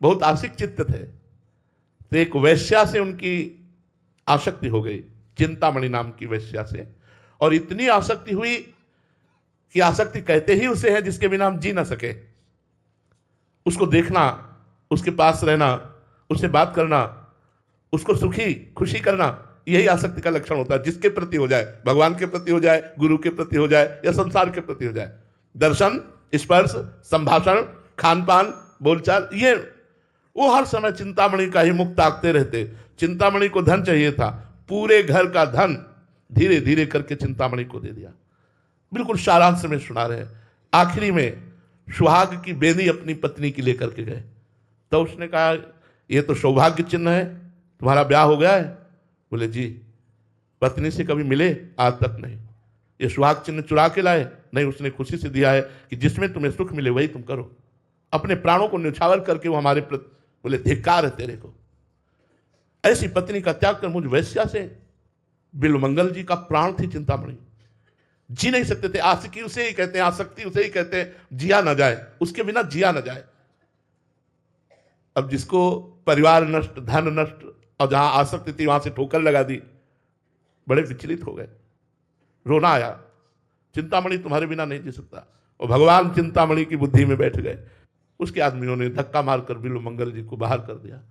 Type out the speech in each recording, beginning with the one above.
बहुत आशिक चित्त थे। तो एक वैश्या से उनकी आसक्ति हो गई, चिंतामणि नाम की वैश्या से, और इतनी आसक्ति हुई कि आसक्ति कहते ही उसे है जिसके बिना हम जी ना सके। उसको देखना, उसके पास रहना, उससे बात करना, उसको सुखी खुशी करना, यही आसक्ति का लक्षण होता है। जिसके प्रति हो जाए, भगवान के प्रति हो जाए, गुरु के प्रति हो जाए, या संसार के प्रति हो जाए, दर्शन, स्पर्श, संभाषण, खान पान, बोलचाल, ये वो हर समय चिंतामणि का ही मुख ताकते रहते। चिंतामणि को धन चाहिए था, पूरे घर का धन धीरे धीरे करके चिंतामणि को दे दिया। बिल्कुल सारांश में सुना रहे। आखिरी में सुहाग की बेदी अपनी पत्नी की लेकर के गए, तो उसने कहा ये तो सौभाग्य चिन्ह है, तुम्हारा ब्याह हो गया है? बोले जी। पत्नी से कभी मिले? आज तक नहीं। ये सुहाग चिन्ह चुरा के लाए? नहीं, उसने खुशी से दिया है कि जिसमें तुम्हें सुख मिले वही तुम करो। अपने प्राणों को न्यौछावर करके वो हमारे प्रति, बोले धिक्कार है तेरे को। ऐसी पत्नी का त्याग कर मुझ वैश्या से, बिल्वमंगल जी का प्राण थी चिंतामणि, जी नहीं सकते थे। आशिकी उसे ही कहते हैं, आसक्ति उसे ही कहते हैं, जिया ना जाए, उसके बिना जिया ना जाए। अब जिसको परिवार नष्ट, धन नष्ट, और जहां आसक्ति थी वहां से ठोकर लगा दी, बड़े विचलित हो गए, रोना आया। चिंतामणि तुम्हारे बिना नहीं जी सकता। और भगवान चिंतामणि की बुद्धि में बैठ गए। उसके आदमियों ने धक्का मारकर बिल्वमंगल जी को बाहर कर दिया।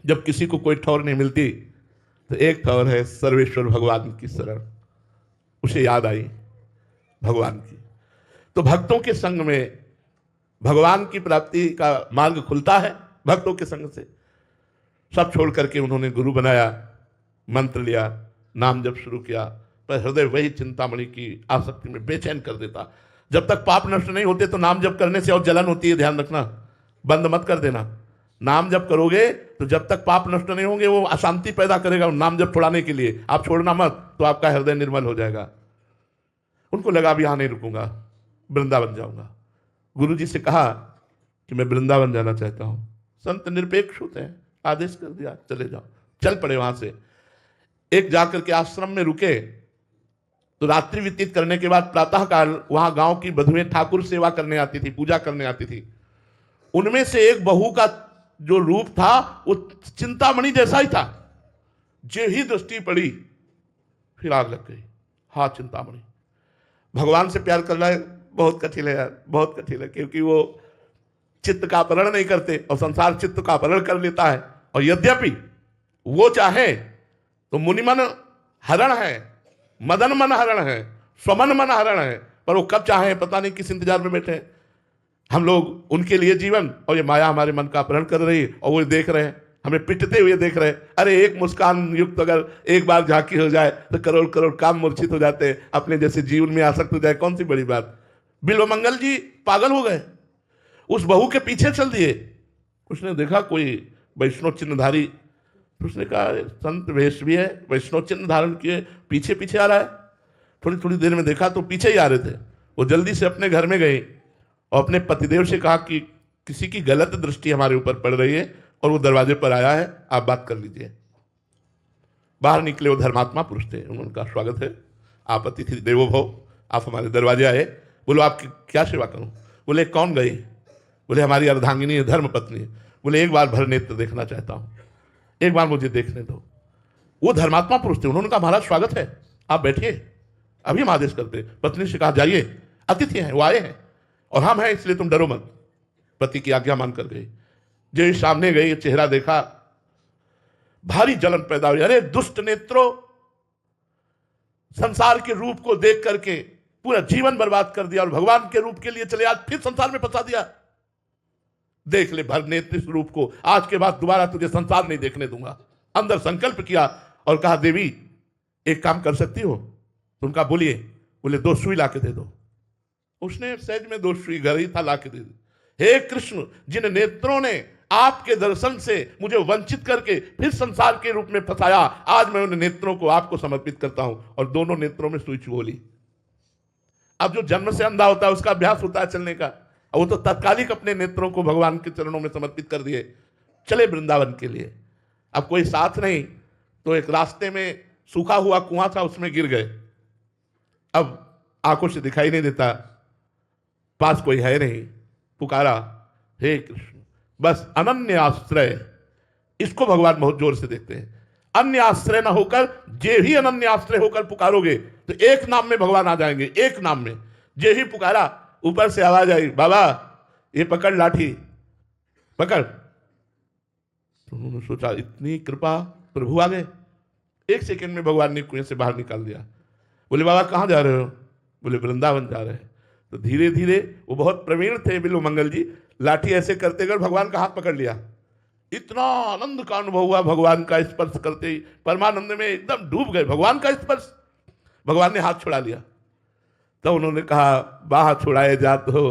जब किसी को कोई ठौर नहीं मिलती तो एक ठौर है सर्वेश्वर भगवान की शरण, उसे याद आई भगवान की। तो भक्तों के संग में भगवान की प्राप्ति का मार्ग खुलता है। भक्तों के संग से सब छोड़ करके उन्होंने गुरु बनाया, मंत्र लिया, नाम जप शुरू किया, पर हृदय वही चिंतामणि की आसक्ति में बेचैन कर देता। जब तक पाप नष्ट नहीं होते तो नाम जप करने से और जलन होती है, ध्यान रखना, बंद मत कर देना। नाम जप करोगे तो जब तक पाप नष्ट नहीं होंगे वो अशांति पैदा करेगा नाम जप छुड़ाने के लिए। आप छोड़ना मत तो आपका हृदय निर्मल हो जाएगा। उनको लगा अभी यहां नहीं रुकूंगा, वृंदावन जाऊंगा। गुरु जी से कहा कि मैं वृंदावन जाना चाहता हूं। संत निरपेक्ष होते हैं, आदेश कर दिया चले जाओ। चल पड़े वहां से। एक जाकर के आश्रम में रुके तो रात्रि व्यतीत करने के बाद प्रातः काल वहां गांव की बधुएं ठाकुर सेवा करने आती थी, पूजा करने आती थी। उनमें से एक बहू का जो रूप था वो चिंतामणि जैसा ही था। जो ही दृष्टि पड़ी फिर आग लग गई। हाँ, चिंतामणि भगवान से प्यार करना बहुत कठिन है यार, बहुत कठिन है, क्योंकि वो चित्त का अपहरण नहीं करते और संसार चित्त का अपहरण कर लेता है। और यद्यपि वो चाहे तो मुनिमन हरण है, मदन मन हरण है, स्वमन मन हरण है, पर वो कब चाहे पता नहीं किस इंतजार में बैठे हैं। हम लोग उनके लिए जीवन, और ये माया हमारे मन का अपहरण कर रही है, और वो देख रहे हैं, हमें पिटते हुए देख रहे हैं। अरे एक मुस्कान युक्त अगर एक बार झांकी हो जाए तो करोड़ करोड़ काम मूर्छित हो जाते हैं, अपने जैसे जीवन में आसक्त हो जाए, कौन सी बड़ी बात। बिल्वमंगल जी पागल हो गए, उस बहू के पीछे चल दिए। उसने देखा कोई वैष्णव चिन्हधारी, तो उसने कहा संत वेश भी है, वैष्णव चिन्ह धारण किए, पीछे पीछे आ रहा है। थोड़ी थोड़ी देर में देखा तो पीछे ही आ रहे थे। वो जल्दी से अपने घर में गए और अपने पतिदेव से कहा कि किसी की गलत दृष्टि हमारे ऊपर पड़ रही है और वो दरवाजे पर आया है, आप बात कर लीजिए। बाहर निकले, वो धर्मात्मा पुरुष थे। उनका स्वागत है, आप अतिथि देवो भव, आप हमारे दरवाजे आए, बोलो आपकी क्या सेवा करूं। बोले कौन गई? बोले हमारी अर्धांगिनी है, धर्म पत्नी है। बोले एक बार भर नेत्र देखना चाहता हूं, एक बार मुझे देखने दो। वो धर्मात्मा पुरुष थे। उन्होंने कहा महाराज स्वागत है, आप बैठिए, अभी हम आदेश करते। पत्नी से कहा जाइए, अतिथि हैं, वो आए हैं और हम हैं, इसलिए तुम डरो मत। पति की आज्ञा मानकर गई। जो सामने गई, चेहरा देखा, भारी जलन पैदा हुई। अरे दुष्ट नेत्रों, संसार के रूप को देख करके पूरा जीवन बर्बाद कर दिया और भगवान के रूप के लिए चले आज फिर संसार में फंसा दिया। देख ले भर नेत्र इस रूप को, आज के बाद दोबारा तुझे संसार नहीं देखने दूंगा। अंदर संकल्प किया और कहा देवी एक काम कर सकती हो? तो उनका बोलिए। बोले 2 सुई ला के दे दो। उसने सहज में 2 सुई घर ही था ला के दे दी। हे कृष्ण, जिन नेत्रों ने आपके दर्शन से मुझे वंचित करके फिर संसार के रूप में फंसाया, आज मैं उन नेत्रों को आपको समर्पित करता हूं। और दोनों नेत्रों में सुई चुभोली। अब जो जन्म से अंधा होता है उसका अभ्यास होता है चलने का, वो तो तत्कालिक अपने नेत्रों को भगवान के चरणों में समर्पित कर दिए, चले वृंदावन के लिए। अब कोई साथ नहीं तो एक रास्ते में सूखा हुआ कुआं था, उसमें गिर गए। अब आंखों से दिखाई नहीं देता, पास कोई है नहीं। पुकारा हे कृष्ण, बस अनन्य आश्रय, इसको भगवान बहुत जोर से देखते हैं। अन्य आश्रय ना होकर, जे ही अनन्य आश्रय होकर पुकारोगे तो एक नाम में भगवान आ जाएंगे, एक नाम में। जे ही पुकारा, ऊपर से आवाज आई, बाबा ये पकड़ लाठी, पकड़। तो उन्होंने सोचा इतनी कृपा, प्रभु आ गए। एक सेकंड में भगवान ने कुएं से बाहर निकाल दिया। बोले बाबा कहाँ जा रहे हो? बोले वृंदावन जा रहे हैं। तो धीरे धीरे, वो बहुत प्रवीण थे बिल्व मंगल जी, लाठी ऐसे करते कर भगवान का हाथ पकड़ लिया। इतना आनंद का अनुभव हुआ भगवान का स्पर्श करते ही, परमानंद में एकदम डूब गए। भगवान का स्पर्श, भगवान ने हाथ छुड़ा लिया। तो उन्होंने कहा, बाह छुड़ाए जात हो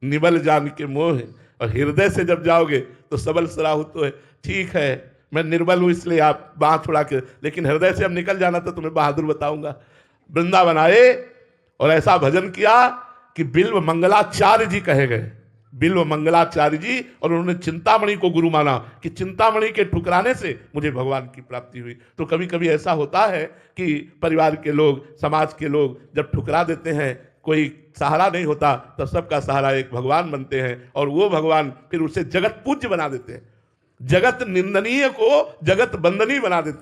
निबल जान के मोह, और हृदय से जब जाओगे तो सबल सराहुत हो है। ठीक है, मैं निर्बल हूं इसलिए आप बाह छुड़ा के, लेकिन हृदय से अब निकल जाना तो तुम्हें बहादुर बताऊंगा। वृंदावन आए और ऐसा भजन किया कि बिल्व मंगलाचार्य जी कहे गए, बिल्व मंगलाचार्य जी। और उन्होंने चिंतामणि को गुरु माना कि चिंतामणि के ठुकराने से मुझे भगवान की प्राप्ति हुई। तो कभी कभी ऐसा होता है कि परिवार के लोग, समाज के लोग जब ठुकरा देते हैं, कोई सहारा नहीं होता, तब सबका सहारा एक भगवान बनते हैं, और वो भगवान फिर उसे जगत पूज्य बना देते हैं, जगत निंदनीय को जगत बंदनीय बना देते हैं।